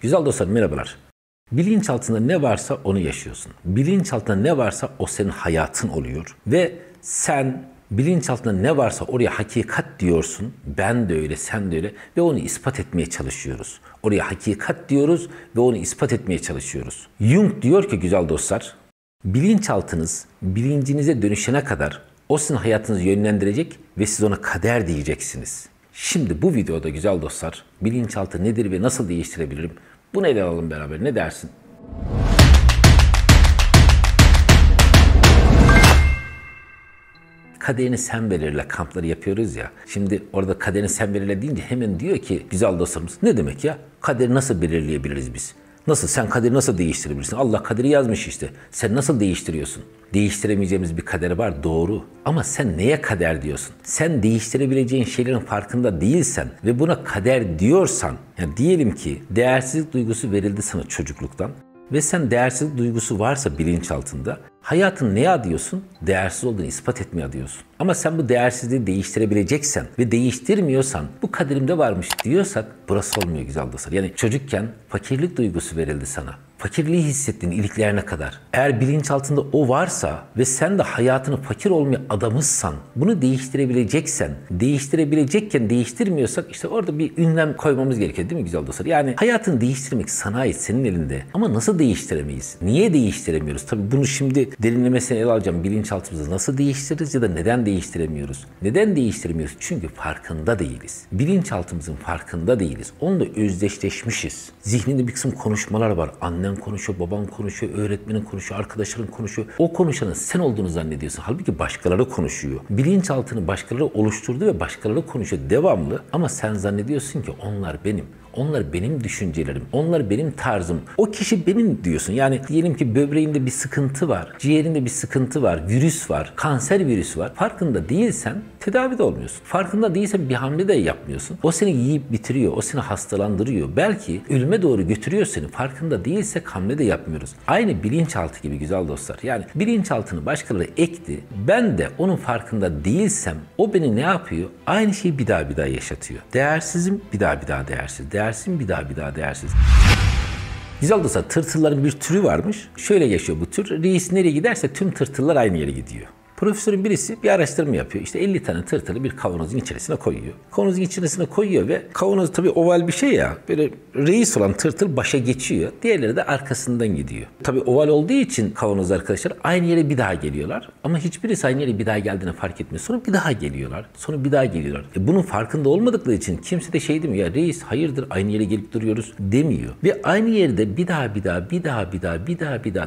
Güzel dostlar merhabalar. Bilinçaltında ne varsa onu yaşıyorsun. Bilinçaltında ne varsa o senin hayatın oluyor. Ve sen bilinçaltında ne varsa oraya hakikat diyorsun. Ben de öyle, sen de öyle ve onu ispat etmeye çalışıyoruz. Oraya hakikat diyoruz ve onu ispat etmeye çalışıyoruz. Jung diyor ki güzel dostlar, bilinçaltınız bilincinize dönüşene kadar o sizin hayatınızı yönlendirecek ve siz ona kader diyeceksiniz. Şimdi bu videoda güzel dostlar, bilinçaltı nedir ve nasıl değiştirebilirim? Bunu ele alalım beraber. Ne dersin? Kaderini sen belirle kampları yapıyoruz ya. Şimdi orada kaderini sen belirle deyince hemen diyor ki güzel dostlarımız ne demek ya? Kaderi nasıl belirleyebiliriz biz? Nasıl? Sen kaderi nasıl değiştirebilirsin? Allah kaderi yazmış işte. Sen nasıl değiştiriyorsun? Değiştiremeyeceğimiz bir kader var, doğru. Ama sen neye kader diyorsun? Sen değiştirebileceğin şeylerin farkında değilsen ve buna kader diyorsan, yani diyelim ki değersizlik duygusu verildi sana çocukluktan ve sen değersizlik duygusu varsa bilinçaltında hayatın neye adıyorsun? Değersiz olduğunu ispat etmeye adıyorsun. Ama sen bu değersizliği değiştirebileceksen ve değiştirmiyorsan bu kaderimde varmış diyorsak burası olmuyor güzel dostlar. Yani çocukken fakirlik duygusu verildi sana. Fakirliği hissettiğin iliklerine kadar. Eğer bilinçaltında o varsa ve sen de hayatını fakir olmaya adamışsan, bunu değiştirebileceksen, değiştirebilecekken değiştirmiyorsak işte orada bir ünlem koymamız gerekiyor değil mi güzel dostlar? Yani hayatını değiştirmek sana ait, senin elinde. Ama nasıl değiştiremeyiz? Niye değiştiremiyoruz? Tabii bunu şimdi derinlemesine ele alacağım. Bilinçaltımızı nasıl değiştiririz ya da neden değiştiremiyoruz? Neden değiştiremiyoruz? Çünkü farkında değiliz. Bilinçaltımızın farkında değiliz. Onunla özdeşleşmişiz. Zihninde bir kısım konuşmalar var. Annen konuşuyor, baban konuşuyor, öğretmenin konuşuyor, arkadaşların konuşuyor. O konuşanın sen olduğunu zannediyorsun. Halbuki başkaları konuşuyor. Bilinçaltını başkaları oluşturdu ve başkaları konuşuyor devamlı. Ama sen zannediyorsun ki onlar benim. Onlar benim düşüncelerim, onlar benim tarzım. O kişi benim diyorsun. Yani diyelim ki böbreğinde bir sıkıntı var, ciğerinde bir sıkıntı var, virüs var, kanser virüsü var. Farkında değilsen tedavi de olmuyorsun. Farkında değilsen bir hamle de yapmıyorsun. O seni yiyip bitiriyor, o seni hastalandırıyor. Belki ölüme doğru götürüyor seni. Farkında değilsek hamle de yapmıyoruz. Aynı bilinçaltı gibi güzel dostlar. Yani bilinçaltını başkaları ekti. Ben de onun farkında değilsem o beni ne yapıyor? Aynı şeyi bir daha yaşatıyor. Değersizim, bir daha değersiz. Değersin bir daha değersiz. Güzel dostlar, tırtılların bir türü varmış. Şöyle yaşıyor bu tür. Reis nereye giderse tüm tırtıllar aynı yere gidiyor. Profesörün birisi bir araştırma yapıyor. İşte 50 tane tırtılı bir kavanozun içerisine koyuyor. Kavanozun içerisine koyuyor ve kavanoz tabii oval bir şey ya. Böyle reis olan tırtıl başa geçiyor. Diğerleri de arkasından gidiyor. Tabii oval olduğu için kavanoz arkadaşlar aynı yere bir daha geliyorlar. Ama hiçbirisi aynı yere bir daha geldiğini fark etmiyor. Sonra bir daha geliyorlar. Sonra bir daha geliyorlar. Bunun farkında olmadıkları için kimse de şey demiyor. Ya reis hayırdır aynı yere gelip duruyoruz demiyor. Ve aynı yerde bir daha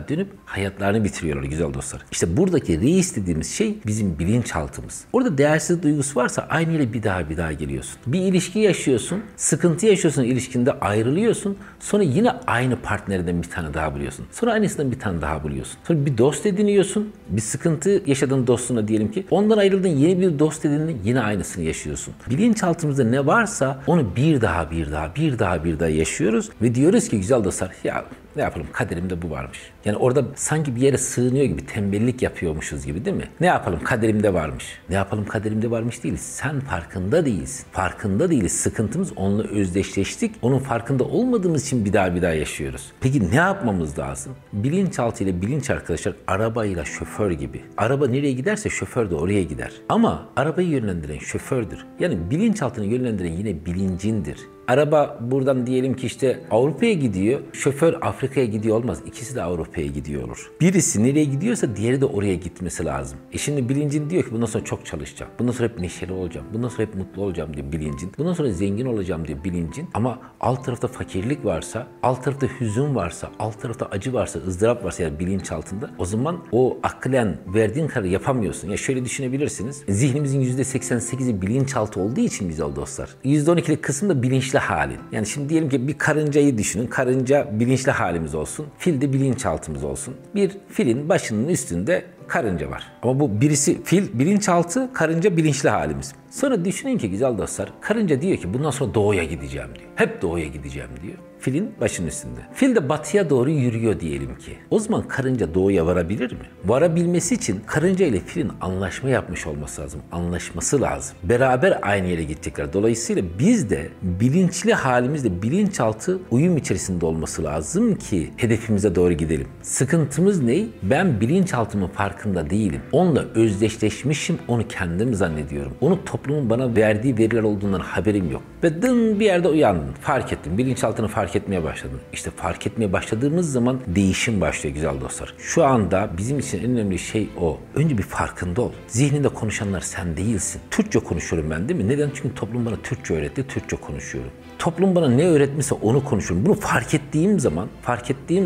dönüp hayatlarını bitiriyorlar güzel dostlar. İşte buradaki reis dediğimiz şey bizim bilinçaltımız. Orada değersiz duygusu varsa aynı yere bir daha geliyorsun. Bir ilişki yaşıyorsun, sıkıntı yaşıyorsun ilişkinde ayrılıyorsun. Sonra yine aynı partnerden bir tane daha buluyorsun. Sonra aynısından bir tane daha buluyorsun. Sonra bir dost ediniyorsun. Bir sıkıntı yaşadığın dostuna diyelim ki ondan ayrıldın yeni bir dost edindin yine aynısını yaşıyorsun. Bilinçaltımızda ne varsa onu bir daha yaşıyoruz ve diyoruz ki güzel dostlar ya ne yapalım kaderimde bu varmış. Yani orada sanki bir yere sığınıyor gibi tembellik yapıyormuşuz gibi değil mi? Ne yapalım kaderimde varmış. Ne yapalım kaderimde varmış değil. Sen farkında değilsin. Farkında değiliz. Sıkıntımız onunla özdeşleştik. Onun farkında olmadığımız için bir daha yaşıyoruz. Peki ne yapmamız lazım? Bilinçaltı ile bilinç arkadaşlar arabayla şoför gibi. Araba nereye giderse şoför de oraya gider. Ama arabayı yönlendiren şofördür. Yani bilinçaltını yönlendiren yine bilincindir. Araba buradan diyelim ki işte Avrupa'ya gidiyor. Şoför Afrika'ya gidiyor olmaz. İkisi de Avrupa'ya gidiyor olur. Birisi nereye gidiyorsa diğeri de oraya gitmesi lazım. Şimdi bilincin diyor ki bundan sonra çok çalışacağım. Bundan sonra hep neşeli olacağım. Bundan sonra hep mutlu olacağım diyor bilincin. Bundan sonra zengin olacağım diyor bilincin. Ama alt tarafta fakirlik varsa, alt tarafta hüzün varsa, alt tarafta acı varsa, ızdırap varsa yani bilinç altında o zaman o aklen verdiğin kararı yapamıyorsun. Ya şöyle düşünebilirsiniz. Zihnimizin %88'i bilinçaltı olduğu için güzel dostlar. %12'lik kısım da bilinçli halin. Yani şimdi diyelim ki bir karıncayı düşünün. Karınca bilinçli halimiz olsun. Fil de bilinçaltımız olsun. Bir filin başının üstünde karınca var. Ama bu birisi fil bilinçaltı, karınca bilinçli halimiz. Sonra düşünün ki güzel dostlar, karınca diyor ki bundan sonra doğuya gideceğim diyor. Hep doğuya gideceğim diyor. Filin başının üstünde. Fil de batıya doğru yürüyor diyelim ki. O zaman karınca doğuya varabilir mi? Varabilmesi için karınca ile filin anlaşma yapmış olması lazım. Anlaşması lazım. Beraber aynı yere gidecekler. Dolayısıyla biz de bilinçli halimizde bilinçaltı uyum içerisinde olması lazım ki hedefimize doğru gidelim. Sıkıntımız ne? Ben bilinçaltımın farkında değilim. Onunla özdeşleşmişim, onu kendim zannediyorum. Onu toplumun bana verdiği veriler olduğundan haberim yok. Ve dın bir yerde uyandın, fark ettin. Bilinçaltını fark etmeye başladın. İşte fark etmeye başladığımız zaman değişim başlıyor güzel dostlar. Şu anda bizim için en önemli şey o. Önce bir farkında ol. Zihninde konuşanlar sen değilsin. Türkçe konuşuyorum ben değil mi? Neden? Çünkü toplum bana Türkçe öğretti, Türkçe konuşuyorum. Toplum bana ne öğretmişse onu konuşuyorum. Bunu fark ettiğim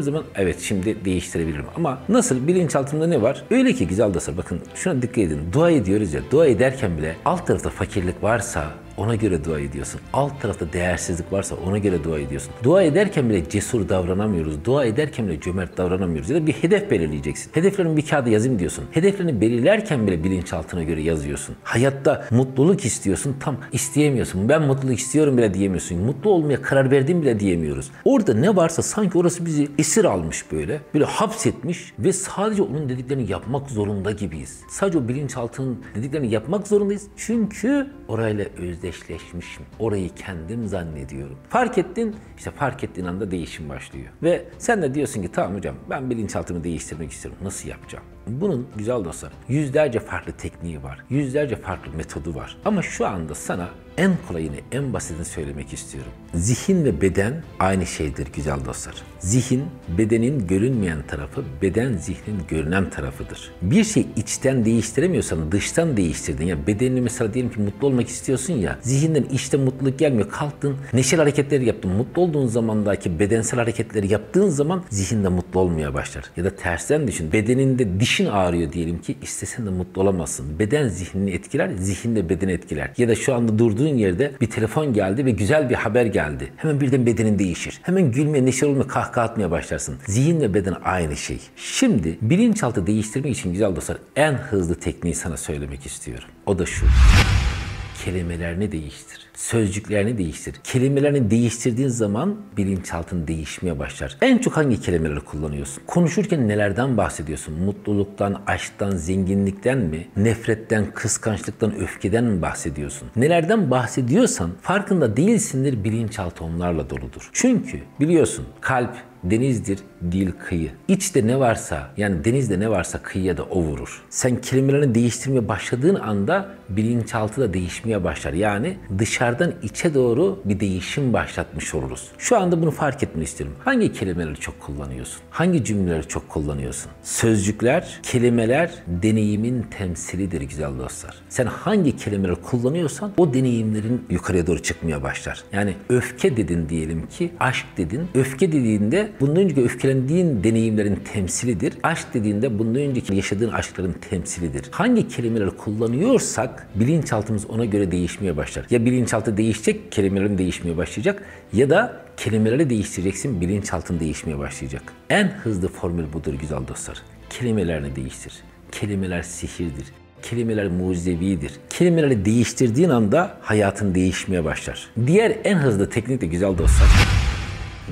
zaman evet şimdi değiştirebilirim. Ama nasıl? Bilinçaltımda ne var? Öyle ki güzel dostlar bakın şuna dikkat edin. Dua ediyoruz ya, dua ederken bile alt tarafta fakirlik varsa ona göre dua ediyorsun. Alt tarafta değersizlik varsa ona göre dua ediyorsun. Dua ederken bile cesur davranamıyoruz. Dua ederken bile cömert davranamıyoruz. Ya da bir hedef belirleyeceksin. Hedeflerini bir kağıda yazayım diyorsun. Hedeflerini belirlerken bile bilinçaltına göre yazıyorsun. Hayatta mutluluk istiyorsun, tam isteyemiyorsun. Ben mutluluk istiyorum bile diyemiyorsun. Mutlu olmaya karar verdim bile diyemiyoruz. Orada ne varsa sanki orası bizi esir almış böyle. Böyle hapsetmiş ve sadece onun dediklerini yapmak zorunda gibiyiz. Sadece o bilinçaltının dediklerini yapmak zorundayız. Çünkü orayla özdeşleşmişim. Orayı kendim zannediyorum. Fark ettin, işte fark ettiğin anda değişim başlıyor. Ve sen de diyorsun ki tamam hocam ben bilinçaltımı değiştirmek istiyorum. Nasıl yapacağım? Bunun güzel dostlar yüzlerce farklı tekniği var. Yüzlerce farklı metodu var. Ama şu anda sana en kolayını, en basitini söylemek istiyorum. Zihin ve beden aynı şeydir güzel dostlar. Zihin, bedenin görünmeyen tarafı, beden zihnin görünen tarafıdır. Bir şey içten değiştiremiyorsan dıştan değiştirdin. Ya bedenini mesela diyelim ki mutlu olmak istiyorsun ya, zihinden işte mutluluk gelmiyor. Kalktın, neşeli hareketleri yaptın. Mutlu olduğun zamandaki bedensel hareketleri yaptığın zaman zihinde mutlu olmaya başlar. Ya da tersten düşün. Bedeninde dişin ağrıyor diyelim ki, istesen de mutlu olamazsın. Beden zihnini etkiler, zihin de bedeni etkiler. Ya da şu anda durduğun yerde bir telefon geldi ve güzel bir haber geldi. Hemen birden bedenin değişir. Hemen gülmeye, neşeli olmaya, kahkaha atmaya başlarsın. Zihin ve beden aynı şey. Şimdi bilinçaltı değiştirmek için güzel dostlar en hızlı tekniği sana söylemek istiyorum. O da şu. Kelimelerini değiştir. Sözcüklerini değiştir. Kelimelerini değiştirdiğin zaman bilinçaltın değişmeye başlar. En çok hangi kelimeleri kullanıyorsun? Konuşurken nelerden bahsediyorsun? Mutluluktan, aşktan, zenginlikten mi? Nefretten, kıskançlıktan, öfkeden mi bahsediyorsun? Nelerden bahsediyorsan farkında değilsindir, bilinçaltı onlarla doludur. Çünkü biliyorsun kalp denizdir, dil kıyı. İçte ne varsa, yani denizde ne varsa kıyıya da o vurur. Sen kelimelerini değiştirmeye başladığın anda bilinçaltı da değişmeye başlar. Yani dışarıdan içe doğru bir değişim başlatmış oluruz. Şu anda bunu fark etmeni istiyorum. Hangi kelimeleri çok kullanıyorsun? Hangi cümleleri çok kullanıyorsun? Sözcükler, kelimeler deneyimin temsilidir güzel dostlar. Sen hangi kelimeleri kullanıyorsan o deneyimlerin yukarıya doğru çıkmaya başlar. Yani öfke dedin diyelim ki, aşk dedin. Öfke dediğinde bundan önceki öfkelendiğin deneyimlerin temsilidir. Aşk dediğinde bundan önceki yaşadığın aşkların temsilidir. Hangi kelimeleri kullanıyorsak bilinçaltımız ona göre değişmeye başlar. Ya bilinçaltı değişecek, kelimelerin değişmeye başlayacak ya da kelimeleri değiştireceksin, bilinçaltın değişmeye başlayacak. En hızlı formül budur güzel dostlar. Kelimelerini değiştir. Kelimeler sihirdir. Kelimeler mucizevidir. Kelimeleri değiştirdiğin anda hayatın değişmeye başlar. Diğer en hızlı teknik de güzel dostlar,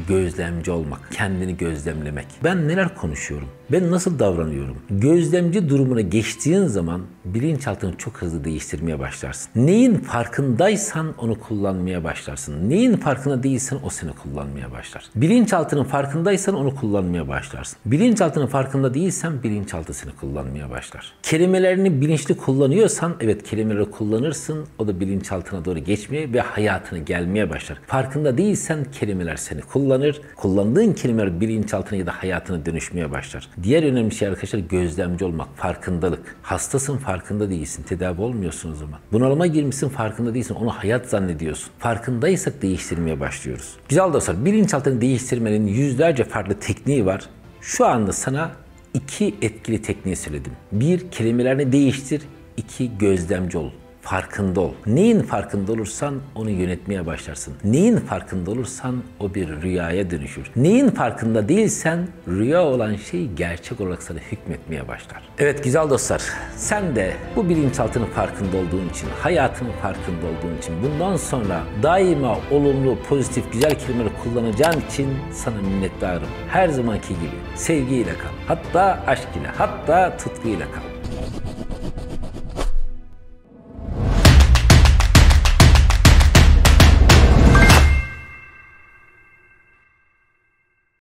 gözlemci olmak, kendini gözlemlemek. Ben neler konuşuyorum? Ben nasıl davranıyorum? Gözlemci durumuna geçtiğin zaman bilinçaltını çok hızlı değiştirmeye başlarsın. Neyin farkındaysan onu kullanmaya başlarsın. Neyin farkında değilsen o seni kullanmaya başlar. Bilinçaltının farkındaysan onu kullanmaya başlarsın. Bilinçaltının farkında değilsen bilinçaltı seni kullanmaya başlar. Kelimelerini bilinçli kullanıyorsan evet kelimeleri kullanırsın. O da bilinçaltına doğru geçmeye ve hayatına gelmeye başlar. Farkında değilsen kelimeler seni kullanır. Kullandığın kelimeler bilinçaltına ya da hayatına dönüşmeye başlar. Diğer önemli şey arkadaşlar gözlemci olmak, farkındalık. Hastasın, farkında değilsin, tedavi olmuyorsun o zaman. Bunalıma girmişsin, farkında değilsin, onu hayat zannediyorsun. Farkındaysak değiştirmeye başlıyoruz. Güzel dostlar, bilinçaltını değiştirmenin yüzlerce farklı tekniği var. Şu anda sana 2 etkili tekniği söyledim. 1, kelimelerini değiştir. 2, gözlemci ol. farkında ol. Neyin farkında olursan onu yönetmeye başlarsın. Neyin farkında olursan o bir rüyaya dönüşür. Neyin farkında değilsen rüya olan şey gerçek olarak sana hükmetmeye başlar. Evet güzel dostlar, sen de bu bilinçaltının farkında olduğun için, hayatının farkında olduğun için, bundan sonra daima olumlu, pozitif, güzel kelimeleri kullanacağın için sana minnettarım. Her zamanki gibi sevgiyle kal. Hatta aşk ile, hatta tutkuyla kal.